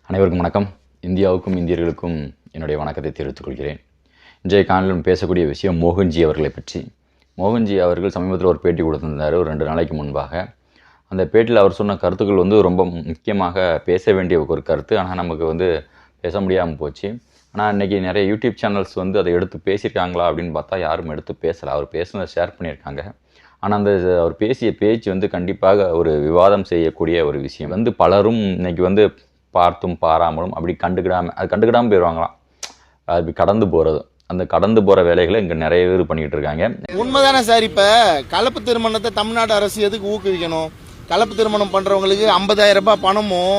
அனைவருக்கும் வணக்கம். இந்தியாவுக்கும் இந்தியர்களுக்கும் என்னுடைய வணக்கத்தை தெரிவித்துக் கொள்கிறேன். இன்றைய காணொலியில் பேசக்கூடிய விஷயம் மோகன்ஜி அவர்களை பற்றி. மோகன்ஜி அவர்கள் சமீபத்தில் ஒரு பேட்டி கொடுத்திருந்தார், ஒரு 2 நாளைக்கு முன்பாக. அந்த பேட்டியில் அவர் சொன்ன கருத்துக்கள் ரொம்ப முக்கியமாக பேச வேண்டிய ஒரு கருத்து. ஆனால் நமக்கு பேச முடியாமல் போச்சு. ஆனால் இன்றைக்கி நிறைய யூடியூப் சேனல்ஸ் அதை எடுத்து பேசியிருக்காங்களா அப்படின்னு பார்த்தா யாரும் எடுத்து பேசலை. அவர் பேசுனதை ஷேர் பண்ணியிருக்காங்க. ஆனால் அவர் பேசிய பேச்சு கண்டிப்பாக ஒரு விவாதம் செய்யக்கூடிய ஒரு விஷயம். பலரும் இன்றைக்கி பார்த்தும் பாராமலும் அப்படி கண்டுக்கிடாமல் போயிடுவாங்களாம். அது கடந்து போகிறது, அந்த கடந்து போகிற வேலைகளை இங்கே நிறைய பேர் பண்ணிக்கிட்டு இருக்காங்க. உண்மைதானே சார்? இப்போ கலப்பு திருமணத்தை தமிழ்நாடு அரசு எதுக்கு ஊக்குவிக்கணும்? கலப்பு திருமணம் பண்ணுறவங்களுக்கு 50,000 ரூபாய் பணமும்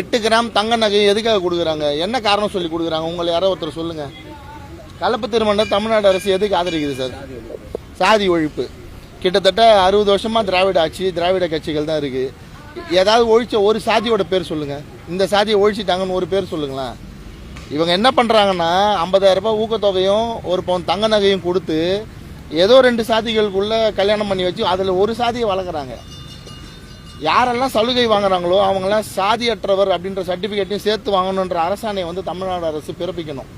8 கிராம் தங்க நகையும் எதுக்காக கொடுக்குறாங்க? என்ன காரணம் சொல்லி கொடுக்குறாங்க? உங்களை யாரோ ஒருத்தர் சொல்லுங்கள். கலப்பு திருமணத்தை தமிழ்நாடு அரசு எதுக்கு ஆதரிக்குது சார்? சாதி ஒழிப்பு. கிட்டத்தட்ட 60 வருஷமாக திராவிட கட்சிகள் தான் இருக்குது. ஏதாவது ஒழிச்ச ஒரு சாதியோட பேர் சொல்லுங்கள். இந்த சாதியை ஒழிச்சிட்டாங்கன்னு ஒரு பேர் சொல்லுங்களேன். இவங்க என்ன பண்ணுறாங்கன்னா 50,000 ரூபாய் ஊக்கத்தொகையும் 1 பவுன் தங்க நகையும் கொடுத்து ஏதோ 2 சாதிகளுக்குள்ளே கல்யாணம் பண்ணி வச்சு அதில் ஒரு சாதியை வளர்க்குறாங்க. யாரெல்லாம் சலுகை வாங்குறாங்களோ அவங்களாம் சாதியற்றவர் அப்படின்ற சர்டிஃபிகேட்டையும் சேர்த்து வாங்கணுன்ற அரசாணையை தமிழ்நாடு அரசு பிறப்பிக்கணும்.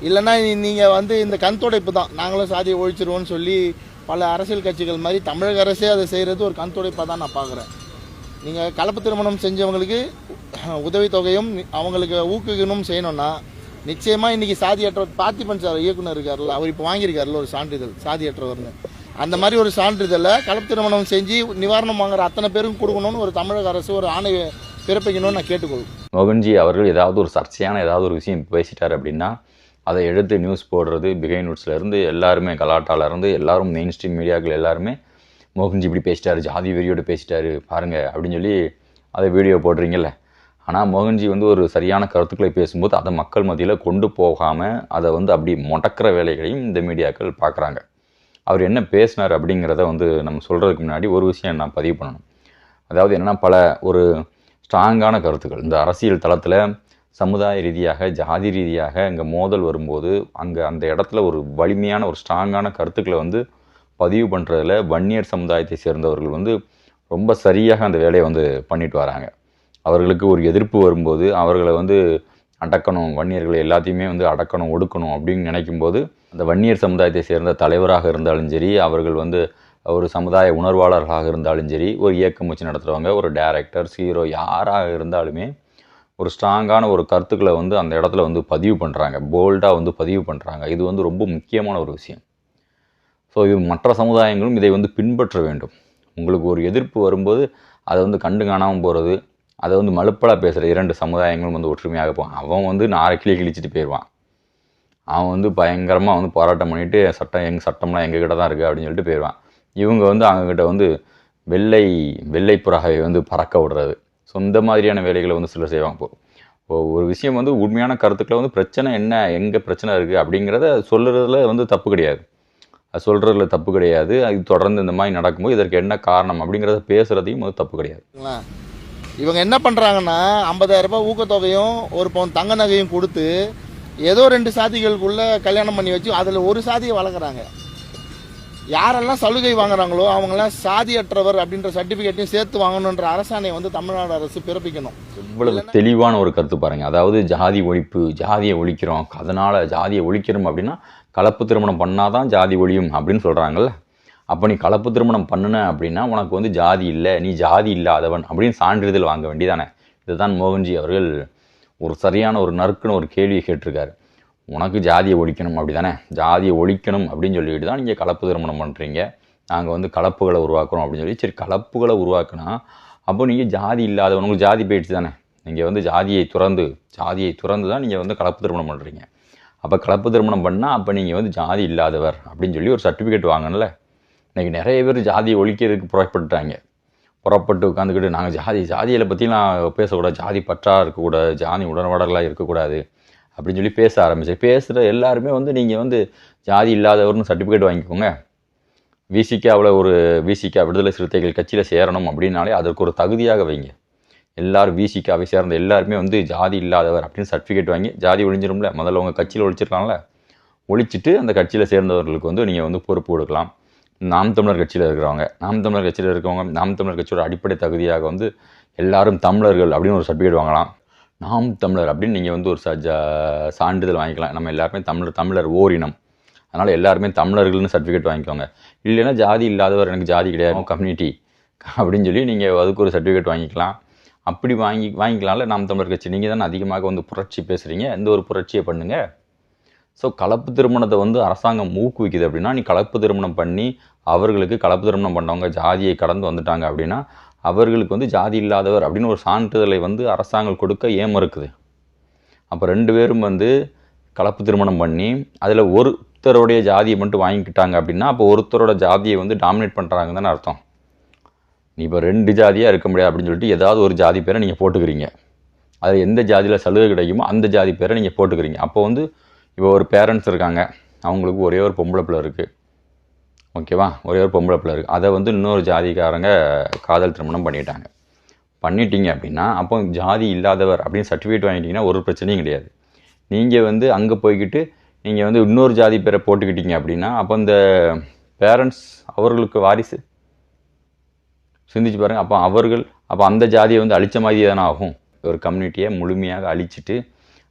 இல்லைன்னா நீங்கள் இந்த கண்துடைப்பு தான், நாங்களும் சாதியை ஒழிச்சிருவோன்னு சொல்லி பல அரசியல் கட்சிகள் மாதிரி தமிழக அரசே அதை செய்கிறது ஒரு கண்துடைப்பாக தான் நான் பார்க்குறேன். நீங்கள் கலப்பு திருமணம் செஞ்சவங்களுக்கு உதவித்தொகையும் அவங்களுக்கு ஊக்குவிக்கணும் செய்யணும்னா நிச்சயமாக இன்றைக்கி சாதியற்றவர் பார்த்திபன் சார் இயக்குனர் இருக்கார்ல, அவர் இப்போ வாங்கியிருக்காருல ஒரு சான்றிதழ் சாதியற்றவர்னு. அந்த மாதிரி ஒரு சான்றிதழை கலப்பு திருமணம் செஞ்சு நிவாரணம் வாங்குற அத்தனை பேரும் கொடுக்கணும்னு ஒரு தமிழக அரசு ஒரு ஆணை பிறப்பிக்கணும்னு நான் கேட்டுக்கொள்வேன். மோகன்ஜி அவர்கள் ஏதாவது ஒரு சர்ச்சையான ஏதாவது ஒரு விஷயம் பேசிட்டார் அப்படின்னா அதை எடுத்து நியூஸ் போடுறது, பிகை நியூஸ்லேருந்து எல்லாருமே, கலாட்டாலேருந்து எல்லாரும், மெயின் ஸ்ட்ரீம் மீடியாக்கள் எல்லாருமே மோகன்ஜி இப்படி பேசிட்டாரு, ஜாதி வெறியோடு பேசிட்டாரு பாருங்கள் அப்படின்னு சொல்லி அதை வீடியோ போடுறீங்கல்ல. ஆனால் மோகன்ஜி ஒரு சரியான கருத்துக்களை பேசும்போது அதை மக்கள் மத்தியில் கொண்டு போகாமல் அதை அப்படி முடக்கிற வேலைகளையும் இந்த மீடியாக்கள் பார்க்குறாங்க. அவர் என்ன பேசினார் அப்படிங்கிறத நம்ம சொல்கிறதுக்கு முன்னாடி ஒரு விஷயம் நான் பதிவு பண்ணணும். அதாவது என்னென்னா, பல ஒரு ஸ்ட்ராங்கான கருத்துக்கள் இந்த அரசியல் தளத்தில் சமுதாய ரீதியாக, ஜாதி ரீதியாக இங்கே மோதல் வரும்போது அந்த இடத்துல ஒரு வலிமையான ஒரு ஸ்ட்ராங்கான கருத்துக்களை பதிவு பண்ணுறதுல வன்னியர் சமுதாயத்தை சேர்ந்தவர்கள் ரொம்ப சரியாக அந்த வேலையை பண்ணிட்டு வராங்க. அவர்களுக்கு ஒரு எதிர்ப்பு வரும்போது அவர்களை அடக்கணும், வன்னியர்களை எல்லாத்தையுமே அடக்கணும், ஒடுக்கணும் அப்படின்னு நினைக்கும்போது அந்த வன்னியர் சமுதாயத்தை சேர்ந்த தலைவராக இருந்தாலும் சரி, அவர்கள் ஒரு சமுதாய உணர்வாளர்களாக இருந்தாலும் சரி, ஒரு இயக்கம் வச்சு நடத்துகிறவங்க, ஒரு டைரக்டர், ஹீரோ யாராக இருந்தாலுமே ஒரு ஸ்ட்ராங்கான ஒரு கருத்துக்களை அந்த இடத்துல பதிவு பண்ணுறாங்க, போல்டாக பதிவு பண்ணுறாங்க. இது ரொம்ப முக்கியமான ஒரு விஷயம். ஸோ இது மற்ற சமுதாயங்களும் இதை பின்பற்ற வேண்டும். உங்களுக்கு ஒரு எதிர்ப்பு வரும்போது அதை கண்டு காணாமல் போகிறது, அதை மலுப்பலாக பேசுகிற 2 சமுதாயங்களும் ஒற்றுமையாக போவான். அவன் நாரை கிழிச்சிட்டு போயிடுவான். அவன் பயங்கரமாக போராட்டம் பண்ணிவிட்டு சட்டம்லாம் எங்கள் கிட்ட தான் இருக்குது அப்படின்னு சொல்லிட்டு போயிடுவான். இவங்க அவங்கக்கிட்ட வெள்ளை புறாவை பறக்க விடுறது, ஸோ இந்த மாதிரியான வேலைகளை சிலர் செய்வாங்க. ஒரு விஷயம் உண்மையான கருத்துக்களை பிரச்சனை என்ன, எங்கே பிரச்சனை இருக்குது அப்படிங்கிறத சொல்லுறதுல தப்பு கிடையாது. அது சொல்கிறதுல தப்பு கிடையாது. அது தொடர்ந்து இந்த மாதிரி நடக்கும்போது இதற்கு என்ன காரணம் அப்படிங்கிறத பேசுகிறதையும் தப்பு கிடையாது. இவங்க என்ன பண்ணுறாங்கன்னா 50,000 ரூபாய் ஊக்கத்தொகையும் 1 பவுன் தங்க நகையும் கொடுத்து ஏதோ 2 சாதிகளுக்குள்ளே கல்யாணம் பண்ணி வச்சு அதில் ஒரு சாதியை வளர்க்குறாங்க. யாரெல்லாம் சலுகை வாங்குறாங்களோ அவங்களாம் சாதியற்றவர் அப்படின்ற சர்டிஃபிகேட்டையும் சேர்த்து வாங்கணுன்ற அரசாணையை தமிழ்நாடு அரசு பிறப்பிக்கணும். இவ்வளவு தெளிவான ஒரு கருத்து பாருங்கள். அதாவது ஜாதி ஒழிப்பு, ஜாதியை ஒழிக்கிறோம், அதனால் ஜாதியை ஒழிக்கிறோம் அப்படின்னா கலப்பு திருமணம் பண்ணாதான் ஜாதி ஒழியும் அப்படின்னு சொல்கிறாங்கல்ல. அப்போ நீ கலப்பு திருமணம் பண்ணுன அப்படின்னா உனக்கு ஜாதி இல்லை, நீ ஜாதி இல்லாதவன் அப்படின்னு சான்றிதழ் வாங்க வேண்டியதானே. இதுதான் மோகன்ஜி அவர்கள் ஒரு சரியான ஒரு நறுக்குன்னு ஒரு கேள்வியை கேட்டிருக்காரு. உனக்கு ஜாதியை ஒழிக்கணும் அப்படி தானே, ஜாதியை ஒழிக்கணும் அப்படின்னு சொல்லிட்டு தான் நீங்கள் கலப்பு திருமணம் பண்ணுறீங்க, நாங்கள் கலப்புகளை உருவாக்குறோம் அப்படின்னு சொல்லி. சரி, கலப்புகளை உருவாக்குனா அப்போ நீங்கள் ஜாதி இல்லாதவன், உங்களுக்கு ஜாதி போயிடுச்சு தானே. நீங்கள் ஜாதியை துறந்து தான் நீங்கள் கலப்பு திருமணம் பண்ணுறீங்க. அப்போ கலப்பு திருமணம் பண்ணால் அப்போ நீங்கள் ஜாதி இல்லாதவர் அப்படின்னு சொல்லி ஒரு சர்டிஃபிகேட் வாங்கணும்ல. இன்றைக்கி நிறைய பேர் ஜாதியை ஒழிக்கிறதுக்கு புறப்பட்டு உட்காந்துக்கிட்டு நாங்கள் ஜாதியை பற்றிலாம் பேசக்கூடாது, ஜாதி பற்றாக இருக்கக்கூடாது, ஜாதி உடன்பாடலாக இருக்கக்கூடாது அப்படின்னு சொல்லி பேசுகிற எல்லாருமே நீங்கள் ஜாதி இல்லாதவர்னு சர்டிஃபிகேட் வாங்கிக்கோங்க. விசிகா விடுதலை சிறுத்தைகள் கட்சியில் சேரணும் அப்படின்னாலே அதற்கு ஒரு தகுதியாக வைங்க. எல்லோரும் விசிகாவை சேர்ந்த எல்லாருமே ஜாதி இல்லாதவர் அப்படின்னு சர்டிஃபிகேட் வாங்கி ஜாதி ஒழிஞ்சிரும்ல. முதல்ல உங்கள் கட்சியில் ஒழிச்சிருக்கலாம்ல. ஒழிச்சிட்டு அந்த கட்சியில் சேர்ந்தவர்களுக்கு நீங்கள் பொறுப்பு கொடுக்கலாம். நாம் தமிழர் கட்சியில் இருக்கிறவங்க, நாம் தமிழர் கட்சியோட அடிப்படை தகுதியாக எல்லாரும் தமிழர்கள் அப்படின்னு ஒரு சர்டிஃபிகேட் வாங்கலாம். நாம் தமிழர் அப்படின்னு நீங்கள் வந்து ஒரு சான்றிதழ் வாங்கிக்கலாம். நம்ம எல்லாருமே தமிழர் ஓரினம், அதனால் எல்லாருமே தமிழர்கள்னு சர்டிஃபிகேட் வாங்கிக்கோங்க. இல்லைன்னா ஜாதி இல்லாதவர், எனக்கு ஜாதி கிடையாது, கம்யூனிட்டி அப்படின்னு சொல்லி நீங்கள் அதுக்கு ஒரு சர்டிஃபிகேட் வாங்கிக்கலாம். அப்படி வாங்கிக்கலாம்ல நாம் தமிழர் கட்சி. நீங்கள் தானே அதிகமாக வந்து புரட்சி பேசுகிறீங்க, எந்த ஒரு புரட்சியை பண்ணுங்கள். ஸோ கலப்பு திருமணத்தை வந்து அரசாங்கம் ஊக்குவிக்குது அப்படின்னா, நீ கலப்பு திருமணம் பண்ணி அவர்களுக்கு கலப்பு திருமணம் பண்ணவங்க ஜாதியை கடந்து வந்துட்டாங்க அப்படின்னா அவர்களுக்கு வந்து ஜாதி இல்லாதவர் அப்படின்னு ஒரு சான்றிதழை வந்து அரசாங்கம் கொடுக்க ஏன் மறுக்குது? அப்போ 2 பேரும் வந்து கலப்பு திருமணம் பண்ணி அதில் ஒருத்தருடைய ஜாதியை மட்டும் வாங்கிக்கிட்டாங்க அப்படின்னா அப்போ ஒருத்தரோட ஜாதியை வந்து டாமினேட் பண்ணுறாங்கன்னு தானே அர்த்தம். நீ இப்போ 2 ஜாதியாக இருக்க முடியாது அப்படின்னு சொல்லிட்டு ஏதாவது ஒரு ஜாதி பேரை நீங்கள் போட்டுக்கிறீங்க. அது எந்த ஜாதியில் சலுகை கிடைக்குமோ அந்த ஜாதி பேரை நீங்கள் போட்டுக்கிறீங்க. அப்போ வந்து இப்போ ஒரு பேரண்ட்ஸ் இருக்காங்க, அவங்களுக்கு ஒரே ஒரு பொம்பளை பிள்ளை இருக்குது, ஓகேவா, ஒரே ஒரு பொம்பளை பிள்ளை இருக்குது. அதை வந்து இன்னொரு ஜாதிக்காரங்க காதல் திருமணம் பண்ணிட்டீங்க அப்படின்னா அப்போ ஜாதி இல்லாதவர் அப்படின்னு சர்டிஃபிகேட் வாங்கிட்டீங்கன்னா ஒரு பிரச்சனையும் கிடையாது. நீங்கள் வந்து அங்கே போய்கிட்டு நீங்கள் வந்து இன்னொரு ஜாதி பேரை போட்டுக்கிட்டீங்க அப்படின்னா அப்போ இந்த பேரண்ட்ஸ் அவர்களுக்கு வாரிசு சிந்திச்சு பாருங்கள். அப்போ அந்த ஜாதியை வந்து அழித்த மாதிரி தானே ஆகும். ஒரு கம்யூனிட்டியை முழுமையாக அழிச்சிட்டு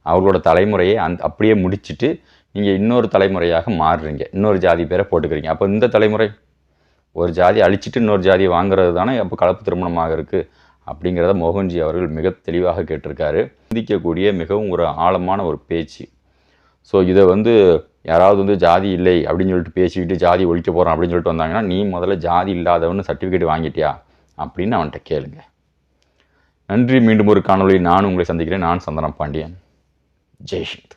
அவர்களோட தலைமுறையை அப்படியே முடிச்சுட்டு நீங்கள் இன்னொரு தலைமுறையாக மாறுறீங்க, இன்னொரு ஜாதி பேரை போட்டுக்கிறீங்க. அப்போ இந்த தலைமுறை ஒரு ஜாதி அழிச்சிட்டு இன்னொரு ஜாதியை வாங்குறது தானே அப்போ கலப்பு திருமணமாக இருக்குது அப்படிங்கிறத மோகன்ஜி அவர்கள் மிக தெளிவாக கேட்டிருக்காரு. சிந்திக்கக்கூடிய மிகவும் ஒரு ஆழமான ஒரு பேச்சு. ஸோ இதை வந்து யாராவது வந்து ஜாதி இல்லை அப்படின்னு சொல்லிட்டு பேசிக்கிட்டு ஜாதி ஒழிக்க போகிறோம் அப்படின்னு சொல்லிட்டு வந்தாங்கன்னா நீ முதல்ல ஜாதி இல்லாதவன்னு சர்டிஃபிகேட் வாங்கிட்டியா அப்படின்னு அவன்கிட்ட கேளுங்க. நன்றி. மீண்டும் ஒரு காணொலியில் நான் உங்களை சந்திக்கிறேன். நான் சந்தனம் பாண்டியன். ஜெய் ஹிந்த்.